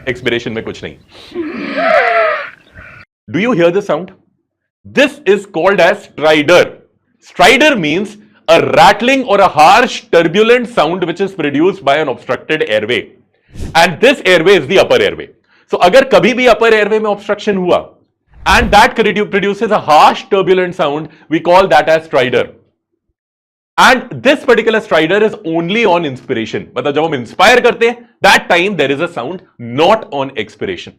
Expiration में कुछ नहीं. Do you hear the sound? This is called as stridor. Stridor means a rattling or a harsh turbulent sound which is produced by an obstructed airway. And this airway is the upper airway. So अगर कभी भी upper airway में obstruction हुआ and that produces a harsh turbulent sound, we call that as stridor. And this particular stridor is only on inspiration. मतलब जब हम inspire करते हैं, that time there is a sound, not on expiration.